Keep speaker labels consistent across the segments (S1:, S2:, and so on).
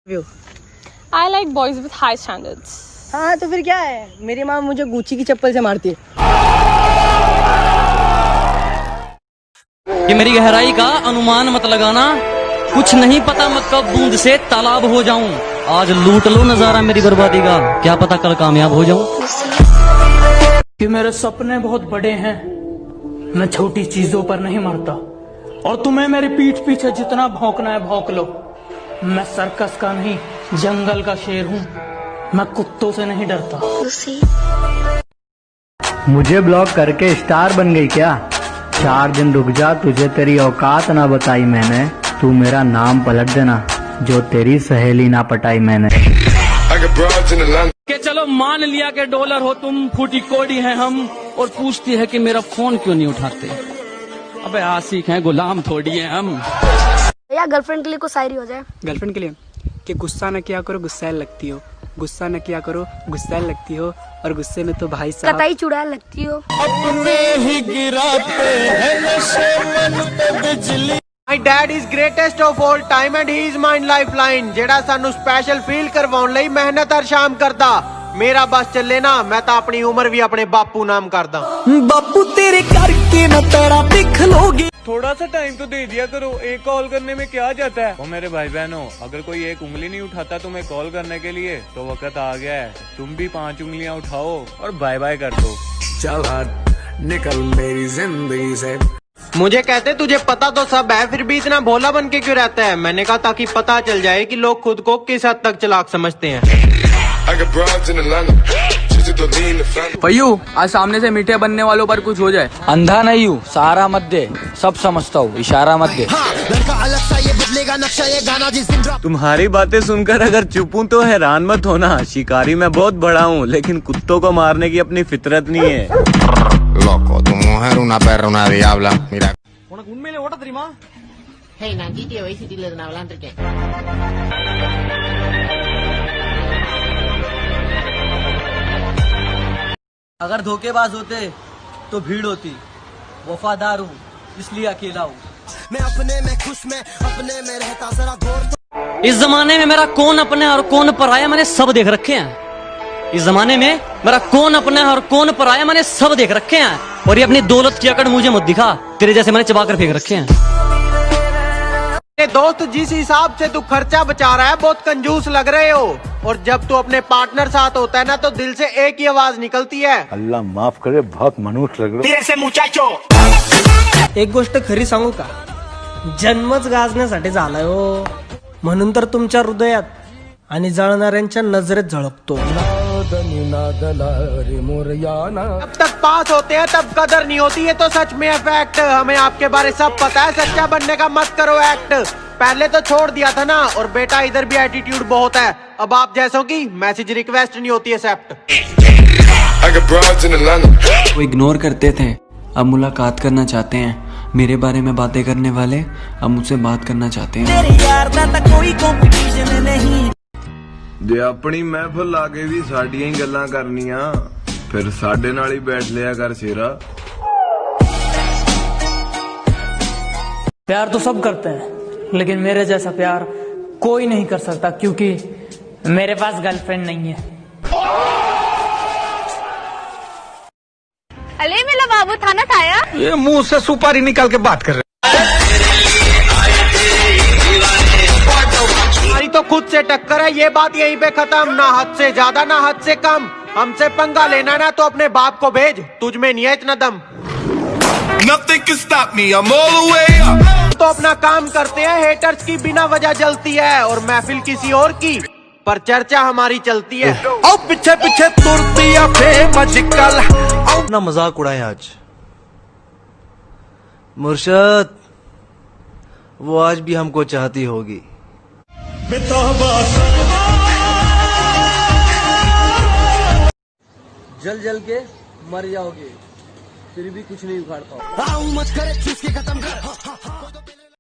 S1: I like boys with high standards.
S2: हाँ तो फिर क्या है, मेरी माँ मुझे गुच्ची की चप्पल से मारती है।
S3: ये मेरी गहराई का अनुमान मत लगाना, कुछ नहीं पता मैं कब बूंद से तालाब हो जाऊं। आज लूट लो नजारा मेरी बर्बादी का, क्या पता कल कामयाब हो जाऊं।
S4: कि मेरे सपने बहुत बड़े हैं, मैं छोटी चीजों पर नहीं मरता। और तुम्हें मेरी पीठ पीछे जितना भौंकना है भौंक लो। मैं सर्कस का नहीं, जंगल का शेर हूँ, मैं कुत्तों से नहीं डरता।
S5: मुझे ब्लॉक करके स्टार बन गई क्या? 4 दिन रुक जा, तुझे तेरी औकात ना बताई मैंने। तू मेरा नाम पलट देना, जो तेरी सहेली ना पटाई मैंने।
S3: के चलो मान लिया कि डॉलर हो तुम, फूटी कोड़ी है हम, और पूछती है कि मेरा फोन क्यों नहीं उठाते। अबे आशिक हैं, गुलाम थोड़ी है हम।
S6: या गर्लफ्रेंड के लिए कुछ शायरी हो जाए।
S7: गर्लफ्रेंड के लिए कि गुस्सा न किया करो गुस्सैल लगती हो, गुस्सा न किया करो गुस्सैल लगती हो, और गुस्से में तो भाई साहब
S6: कतई चुड़ैल लगती हो।
S4: अपने ही गिराते हैं नशे मन पे बिजली।
S8: My dad is greatest of all time and he is my lifeline। ਜਿਹੜਾ ਸਾਨੂੰ ਸਪੈਸ਼ਲ ਫੀਲ ਕਰਵਾਉਣ ਲਈ ਮਿਹਨਤ ਹਰ ਸ਼ਾਮ ਕਰਦਾ। ਮੇਰਾ ਬਸ ਚੱਲੇ ਨਾ, ਮੈਂ ਤਾਂ ਆਪਣੀ ਉਮਰ ਵੀ ਆਪਣੇ ਬਾਪੂ ਨਾਮ ਕਰਦਾ।
S4: बापू तेरे करके न तेरा दिख लोगे। थोड़ा सा टाइम तो दे दिया करो, एक कॉल करने में क्या जाता है।
S9: ओ मेरे भाई बहनों, अगर कोई एक उंगली नहीं उठाता तुम्हें कॉल करने के लिए तो वक्त आ गया है, तुम भी 5 उंगलियां उठाओ और बाय बाय कर दो।
S10: चल निकल मेरी जिंदगी से।
S8: मुझे कहते तुझे पता तो सब है, फिर भी इतना भोला बन के क्यों रहता है। मैंने कहा ताकि पता चल जाए कि लोग खुद को किस हद तक चालाक समझते हैं।
S7: पय्यू, आज सामने से मीठे बनने वालों पर कुछ हो जाए।
S3: अंधा नहीं हूँ, सहारा मत दे, सब समझता हूँ, इशारा मत दे।
S9: तुम्हारी बातें सुनकर अगर चुप हूँ तो हैरान मत होना। शिकारी मैं बहुत बड़ा हूँ, लेकिन कुत्तों को मारने की अपनी फितरत नहीं है।
S10: Loco, tu mujer una perra, una diabla. Mira.
S8: உனக்கு உண்மையிலே ஓட்ட தெரியுமா?
S11: Hey, நான் GTA Vice Cityல இருந்து நான் விளையாண்டுருக்கேன்.
S3: अगर धोखेबाज होते तो भीड़ होती, वफादार हूँ इसलिए अकेला हूँ।
S4: मैं अपने में खुश, मैं अपने में रहता, जरा गौर।
S3: इस जमाने में मेरा कौन अपना है और कौन पराया मैंने सब देख रखे हैं। इस जमाने में मेरा कौन अपना है और कौन पराया मैंने सब देख रखे हैं। और ये अपनी दौलत की अकड़ मुझे मत दिखा, तेरे जैसे मैंने चबा कर फेंक रखे हैं।
S8: दोस्त, जिस हिसाब से तू खर्चा बचा रहा है बहुत कंजूस लग रहे हो। और जब तू अपने पार्टनर साथ होता है ना तो दिल से एक ही आवाज निकलती है,
S5: अल्लाह माफ करे, बहुत मनुष्य लग
S2: एक गोष्ट खरी सांगू का, जन्मच गाजण्यासाठी झालाय हो, म्हणून तर तुमच्या हृदयात आणि जळणाऱ्यांच्या नजरेत झळकतो।
S8: जब तक पास होते हैं तब कदर नहीं होती है, तो सच में फैक्ट। हमें आपके बारे सब पता है, सच्चा बनने का मत करो एक्ट। पहले तो छोड़ दिया था ना, और बेटा इधर भी एटीट्यूड बहुत है। अब आप जैसों की मैसेज रिक्वेस्ट नहीं होती है एक्सेप्ट।
S12: वो इग्नोर करते थे, अब मुलाकात करना चाहते हैं। मेरे बारे में बातें करने वाले अब मुझसे बात करना चाहते हैं।
S9: जे अपनी महफिल लाके भी साडियां ही गल्लां करनियां, फिर साडे नाल ही बैठ लिया कर शेरा।
S4: प्यार तो सब करते हैं, लेकिन मेरे जैसा प्यार कोई नहीं कर सकता, क्योंकि मेरे पास गर्लफ्रेंड नहीं है।
S6: अरे मेरा बाबू थाना खाया।
S8: ये मुंह से सुपारी निकाल के बात कर रहे। हमारी तो खुद से टक्कर है, ये बात यहीं पे खत्म। ना हद से ज्यादा ना हद से कम, हमसे पंगा लेना ना तो अपने बाप को भेज, तुझ में नहीं है इतना दम।
S10: Nothing can stop me, I'm all the way up।
S8: तो अपना काम करते हैं, हेटर्स की बिना वजह जलती है, और महफिल किसी और की पर चर्चा हमारी चलती है।
S10: और पीछे पीछे तुरती है फेमजिकल।
S13: अपना मजाक उड़ाए आज मुर्शद, वो आज भी हमको चाहती होगी।
S3: जल जल के मर जाओगे, फिर भी कुछ नहीं उखाड़ पाओ।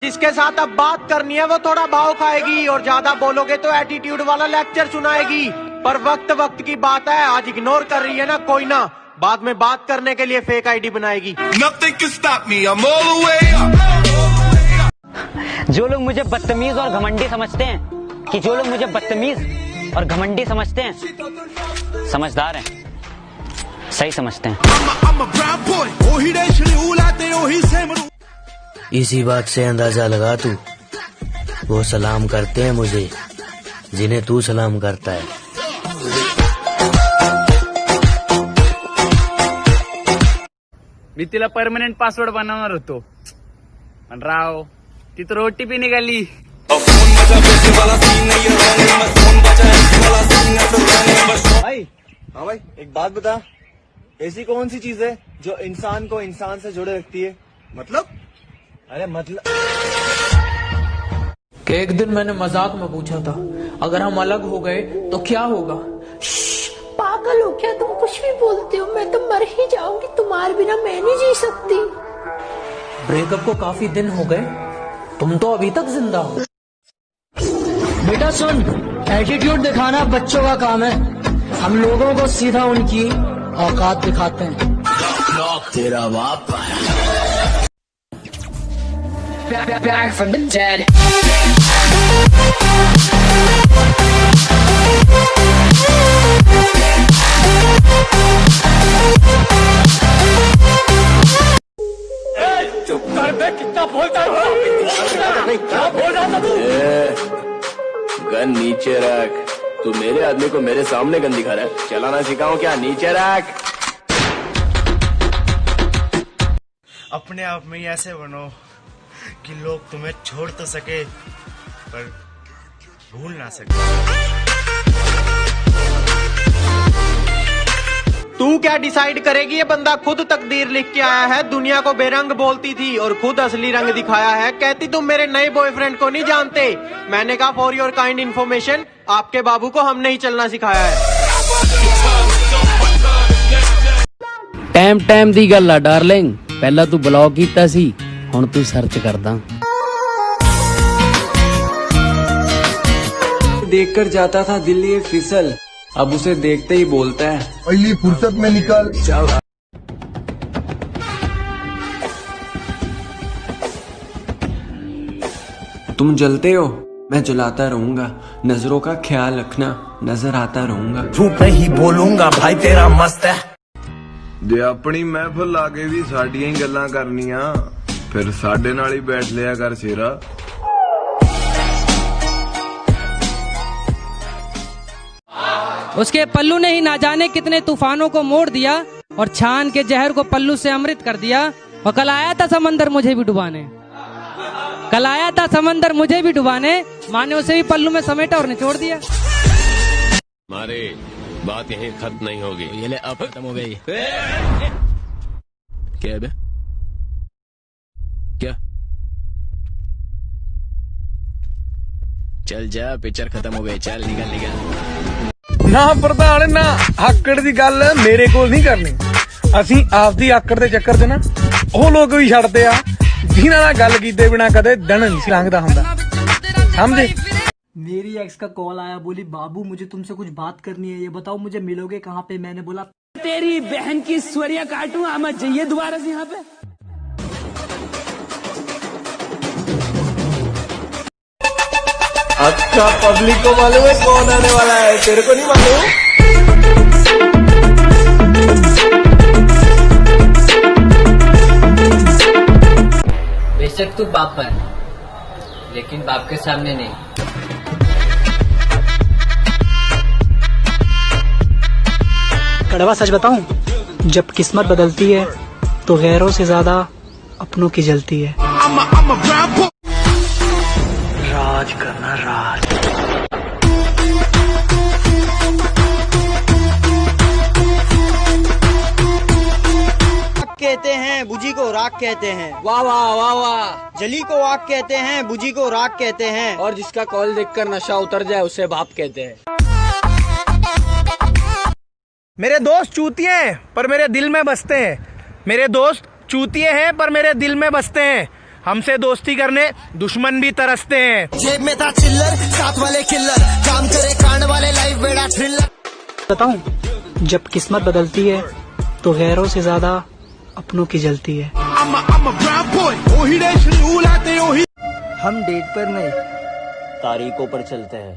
S8: जिसके साथ अब बात करनी है वो थोड़ा भाव खाएगी, और ज्यादा बोलोगे तो एटीट्यूड वाला लेक्चर सुनाएगी। पर वक्त वक्त की बात है, आज इग्नोर कर रही है ना कोई ना, बाद में बात करने के लिए फेक आईडी बनाएगी।
S10: Nothing can stop me, I'm all the way up।
S3: जो लोग मुझे बदतमीज और घमंडी समझते हैं कि जो लोग मुझे बदतमीज और घमंडी समझते हैं, समझदार हैं, सही समझते हैं।
S5: इसी बात से अंदाजा लगा तू, वो सलाम करते हैं मुझे जिन्हें तू सलाम करता है।
S7: मी तिला परमनंट पासवर्ड बनवणार होतो, पण राव ती तर OTP निघाली।
S13: भाई हाँ भाई, एक बात बता, ऐसी कौन सी चीज है जो इंसान को इंसान से जोड़े रखती है? मतलब? अरे मतलब
S4: कि एक दिन मैंने मजाक में पूछा था, अगर हम अलग हो गए तो क्या होगा?
S6: पागल हो क्या तुम, कुछ भी बोलते हो, मैं तो मर ही जाऊंगी, तुम्हारे बिना मैं नहीं जी सकती।
S4: ब्रेकअप को काफी दिन हो गए, तुम तो अभी तक जिंदा हो।
S2: बेटा सुन, एटीट्यूड दिखाना बच्चों का काम है, हम लोगों को सीधा उनकी औकात दिखाते हैं।
S5: तेरा बाप
S6: Back from the dead.
S7: चुप कर बे, कितना बोलता है? क्या बोल रहा था तू?
S9: गन नीचे रख। तू मेरे आदमी को मेरे सामने गन दिखा रहा है, चलाना सिखाऊं क्या? नीचे रख।
S13: अपने आप में ही ऐसे बनो कि लोग तुम्हें छोड़ तो सके पर भूल ना सके।
S8: तू क्या डिसाइड करेगी? ये बंदा खुद तकदीर लिख के आया है, दुनिया को बेरंग बोलती थी और खुद असली रंग दिखाया है। कहती तुम मेरे नए बॉयफ्रेंड को नहीं जानते। मैंने कहा फॉर योर काइंड इन्फॉर्मेशन, आपके बाबू को हमने ही चलना सिखाया है।
S14: टाइम टाइम दी गल आ डार्लिंग, पहला तू ब्लॉक कीता सी, हुण तू सर्च करदा।
S12: देखकर जाता था दिल ये फिसल, अब उसे देखते ही बोलता है
S10: पहली फुर्सत में निकल।
S12: तुम जलते हो, मैं जलाता रहूंगा, नजरों का ख्याल रखना, नजर आता रहूंगा।
S10: झूठ नहीं बोलूंगा भाई, तेरा मस्त है। जे अपनी महफिल लाके भी साडियां ही गल्लां करनियां, फिर साडे नाल ही बैठ लिया कर शेरा।
S14: उसके पल्लू ने ही ना जाने कितने तूफानों को मोड़ दिया और छान के जहर को पल्लू से अमृत कर दिया। और कल आया था समंदर मुझे भी डुबाने, कल आया था समंदर मुझे भी डुबाने, माने उसे भी पल्लू में समेटा और निचोड़ दिया।
S15: हमारे बात यहीं खत्म नहीं होगी, ये ले अब खत्म हो गई। क्या बे? क्या? चल जा, पिक्चर खत्म हो गई, चल निकल निकल।
S16: ना प्रधान ना आकड़ दी गल मेरे कोल नहीं करनी। ਅਸੀਂ ਆਪਦੀ ਆਕੜ ਦੇ ਚੱਕਰ 'ਚ ਨਾ ਉਹ ਲੋਕ ਵੀ ਛੱਡਦੇ ਆ ਜਿਨ੍ਹਾਂ ਨਾਲ ਗੱਲ ਕੀਤੇ ਬਿਨਾ ਕਦੇ ਦਿਨ ਨਹੀਂ ਲੰਘਦਾ ਹੁੰਦਾ, समझे?
S2: मेरी एक्स का कॉल आया, बोली बाबू मुझे तुमसे कुछ बात करनी है, ये बताओ मुझे मिलोगे कहाँ पे? मैंने बोला
S4: तेरी बहन की स्वरिया काटूं, आमद जाइए दोबारा से यहाँ पे।
S13: अच्छा, पब्लिक को मालूम है कौन आने वाला है, तेरे को नहीं मालूम?
S17: बेशक तू बाप बन, लेकिन बाप के सामने नहीं।
S2: कड़वा सच बताऊं, जब किस्मत बदलती है तो गैरों से ज्यादा अपनों की जलती है।
S5: राज करना राज।
S18: कहते हैं बुझी को राख कहते हैं। वाह वाह वाह वाह। जली को आग कहते हैं, बुझी को राख कहते हैं,
S14: और जिसका कॉल देखकर नशा उतर जाए उसे बाप कहते हैं।
S16: मेरे दोस्त चूतिए हैं पर मेरे दिल में बसते हैं, मेरे दोस्त चूतिए हैं पर मेरे दिल में बसते हैं, हमसे दोस्ती करने दुश्मन भी तरसते हैं।
S18: जेब में था चिल्लर, साथ वाले किल्लर, काम करे कांड वाले, लाइफ बेड़ा थ्रिलर।
S2: बताऊं, जब किस्मत बदलती है तो गैरों से ज्यादा अपनों की जलती है।
S18: हम डेट पर नहीं तारीखों पर चलते हैं।